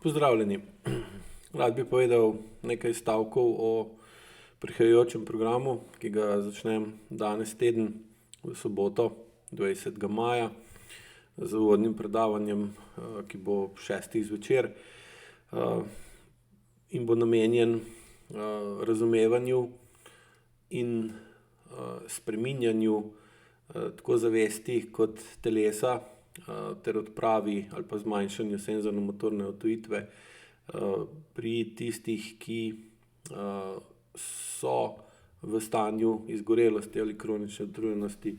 Pozdravljeni. Rad bi povedal nekaj stavkov o prihajajočem programu, ki ga začnem danes teden v soboto, 20. maja, z uvodnim predavanjem, ki bo ob 6. zvečer, in bo namenjen razumevanju in spreminjanju tako zavesti kot telesa ter odpravi ali pa zmanjšanju senzorno-motorne odtujitve pri tistih, ki so v stanju izgorelosti ali kronične utrujenosti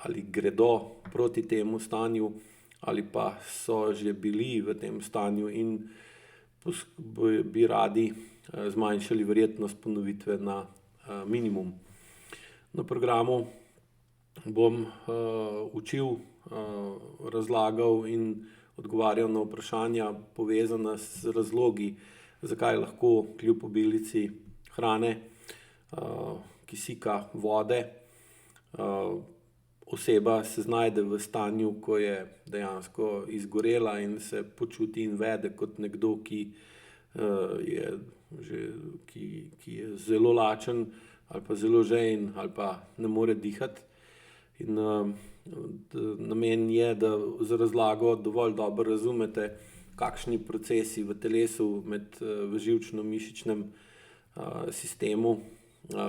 ali gredo proti temu stanju ali pa so že bili v tem stanju in bi radi zmanjšali verjetnost ponovitve na minimum. Na programu bom učil, razlagal in odgovarjal na vprašanja, povezana z razlogi, zakaj lahko kljub obilici hrane, kisika, vode, oseba se znajde v stanju, ko je dejansko izgorela in se počuti in vede kot nekdo, ki je zelo lačen ali pa zelo žejen ali pa ne more dihati. In namen je, da z razlago dovolj dobro razumete, kakšni procesi v telesu v živčno-mišičnem sistemu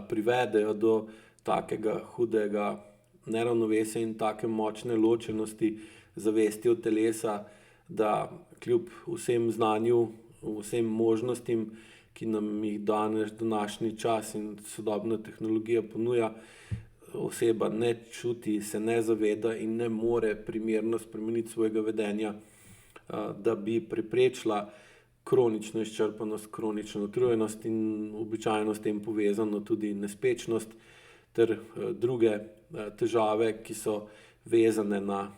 privedejo do takega hudega neravnovesja in take močne ločenosti zavesti od telesa, da kljub vsem znanju, vsem možnostim, ki nam jih današnji čas in sodobna tehnologija ponuja, oseba ne čuti, se ne zaveda in ne more primerno spremeniti svojega vedenja, da bi preprečila kronično izčrpanost, kronično utrujenost in običajno s tem povezano tudi nespečnost ter druge težave, ki so vezane na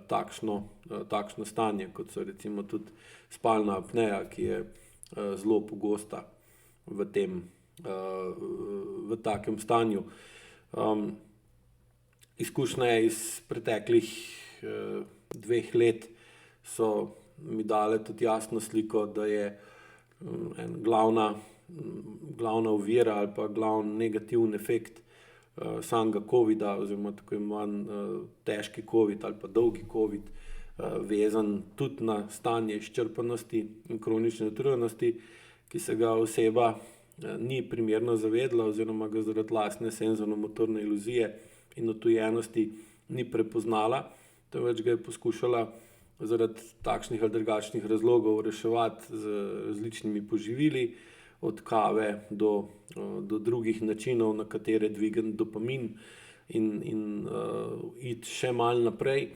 takšno stanje, kot so recimo tudi spalna apneja, ki je zelo pogosta v takem stanju. Izkušnje iz preteklih 2 let so mi dale tudi jasno sliko, da je glavna ovira ali pa glavni negativni efekt samega covida oziroma tako imenovan težki covid ali pa dolgi covid vezan tudi na stanje izčrpanosti in kronične utrujenosti, ki se ga oseba ni primerno zavedla oziroma ga zaradi lastne senzorno-motorne iluzije in odtujenosti ni prepoznala, temveč ga je poskušala zaradi takšnih ali drugačnih razlogov reševati z različnimi poživili, od kave do drugih načinov, na katere dvigniti dopamin in iti še malo naprej.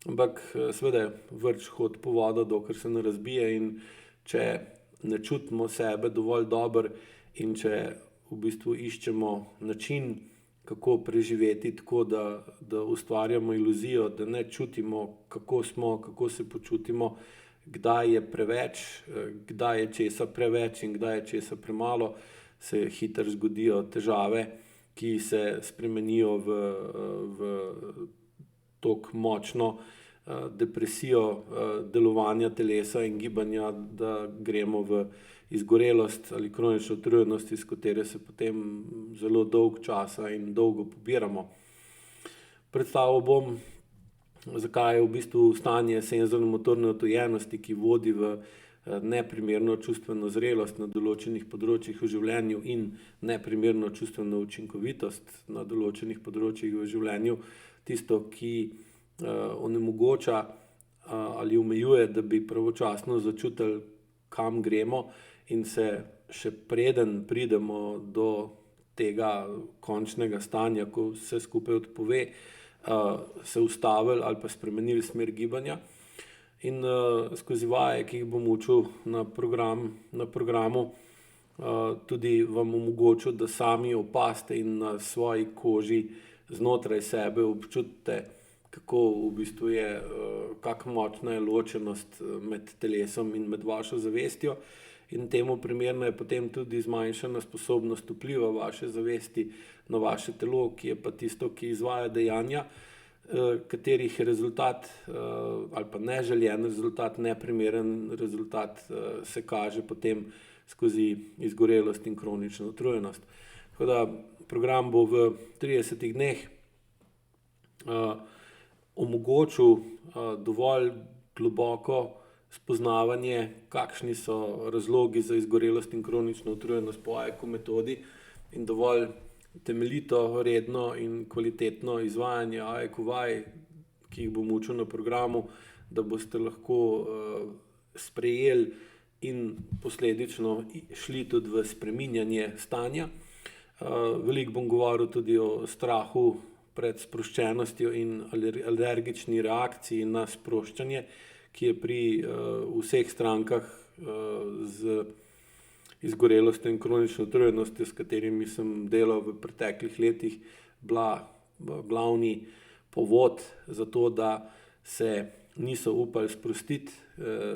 Ampak seveda vrč hodi po vodo, dokler se ne razbije, in če ne čutimo sebe dovolj dobro in če v bistvu iščemo način, kako preživeti tako, da ustvarjamo iluzijo, da ne čutimo, kako smo, kako se počutimo, kdaj je preveč, kdaj je česa preveč in kdaj je česa premalo, se hitro zgodijo težave, ki se spremenijo v tako močno depresijo delovanja telesa in gibanja, da gremo v izgorelost ali kronično utrujenost, iz katere se potem zelo dolgo časa in dolgo pobiramo. Predstavil bom, zakaj je v bistvu stanje senzorno-motorne odtujenosti, ki vodi v neprimerno čustveno zrelost na določenih področjih v življenju in neprimerno čustveno učinkovitost na določenih področjih v življenju, tisto, ki onemogoča ali omejuje, da bi pravočasno začutili, kam gremo, in se še preden pridemo do tega končnega stanja, ko vse skupaj odpove, se ustavili ali pa spremenili smer gibanja. In skozi vaje, ki jih bom učil na programu, tudi vam omogočil, da sami opazite in na svoji koži znotraj sebe občutite, kako v bistvu je, kako močna je ločenost med telesom in med vašo zavestjo, in temu primerno je potem tudi zmanjšana sposobnost vpliva vaše zavesti na vaše telo, ki je pa tisto, ki izvaja dejanja, katerih rezultat ali pa neželjen rezultat, neprimeren rezultat se kaže potem skozi izgorelost in kronično utrujenost. Tako da program bo v 30 dneh omogočil dovolj globoko spoznavanje, kakšni so razlogi za izgorelost in kronično utrujenost po AIQ metodi in dovolj temeljito, redno in kvalitetno izvajanje AIQ vaj, ki jih bom učil na programu, da boste lahko sprejeli in posledično šli tudi v spreminjanje stanja. Veliko bom govoril tudi o strahu pred sproščenostjo in alergični reakciji na sproščanje, ki je pri vseh strankah z izgorelostjo in kronično utrujenostjo, s katerimi sem delal v preteklih letih, bila glavni povod za to, da se niso upali sprostiti,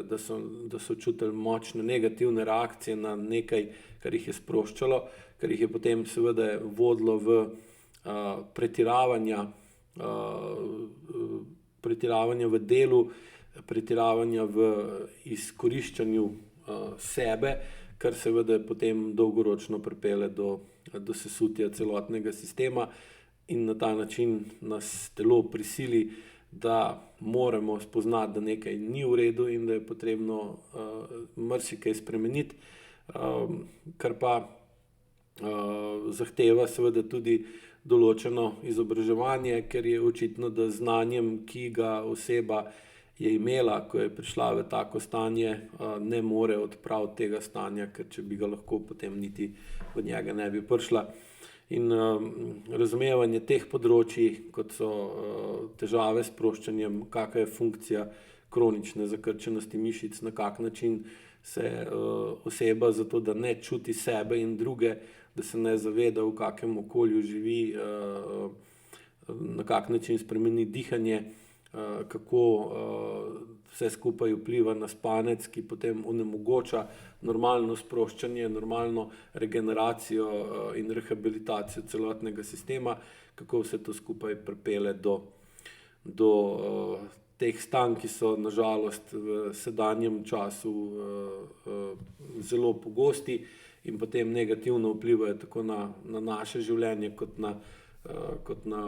da so čutili močne negativne reakcije na nekaj, kar jih je sproščalo, kar jih je potem seveda vodilo v pretiravanja v delu, pretiravanja v izkoriščanju sebe, kar seveda potem dolgoročno pripelje do sesutja celotnega sistema in na ta način nas telo prisili, da moramo spoznati, da nekaj ni v redu in da je potrebno marsikaj spremeniti, kar pa zahteva seveda tudi določeno izobraževanje, ker je očitno, da znanjem, ki ga oseba je imela, ko je prišla v tako stanje, ne more odpraviti tega stanja, ker če bi ga lahko, potem niti v njega ne bi prišla. In razumevanje teh področij, kot so težave s sproščanjem, kakšna je funkcija kronične zakrčenosti mišic, na kak način se oseba zato, da ne čuti sebe in druge, da se ne zaveda, v kakem okolju živi, na kak način spremeni dihanje, kako vse skupaj vpliva na spanec, ki potem onemogoča normalno sproščanje, normalno regeneracijo in rehabilitacijo celotnega sistema, kako vse to skupaj pripelje do teh stanj, ki so na žalost v sedanjem času zelo pogosti in potem negativno vplivajo tako na naše življenje kot na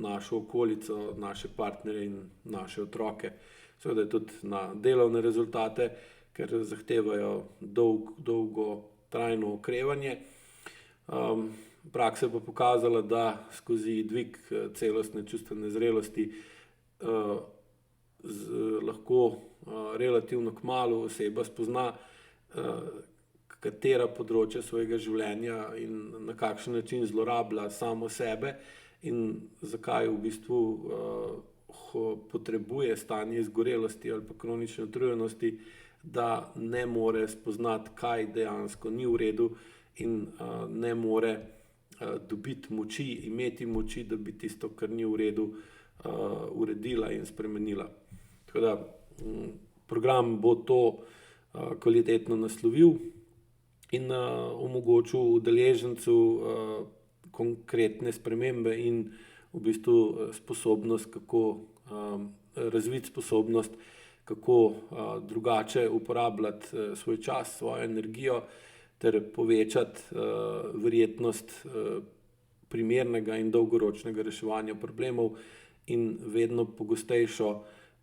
našo okolico, naše partnerje in naše otroke. Seveda tudi na delovne rezultate, ker zahtevajo dolgo trajno okrevanje. Praksa je pa pokazala, da skozi dvig celostne čustvene zrelosti lahko relativno kmalu oseba spozna, katera področja svojega življenja in na kakšen način zlorablja samo sebe in zakaj v bistvu potrebuje stanje izgorelosti ali pa kronične utrujenosti, da ne more spoznati, kaj dejansko ni v redu in ne more dobiti moči, imeti moči, da bi tisto, kar ni v redu, uredila in spremenila. Tako da program bo to kvalitetno naslovil in omogočil udeležencu konkretne spremembe in v bistvu sposobnost, kako razviti sposobnost, kako drugače uporabljati svoj čas, svojo energijo ter povečati verjetnost primernega in dolgoročnega reševanja problemov in vedno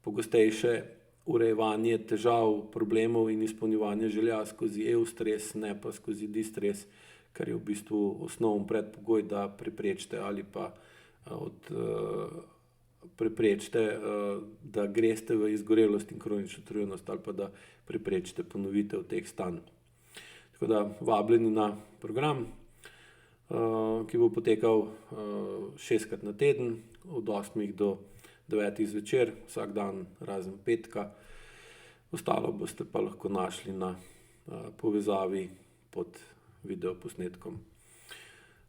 pogostejše urejevanje težav, problemov in izpolnjevanje želja skozi eustres, ne pa skozi distres, kar je v bistvu osnovni predpogoj, da preprečite ali pa preprečite, da greste v izgorelost in kronično utrujenost ali pa da preprečite ponovitev teh stanj. Tako da vabljeni na program, ki bo potekal 6-krat na teden, od 8 do 9 zvečer, vsak dan razen petka. Ostalo boste pa lahko našli na povezavi pod videoposnetkom.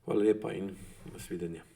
Hvala lepa in nasvidenje.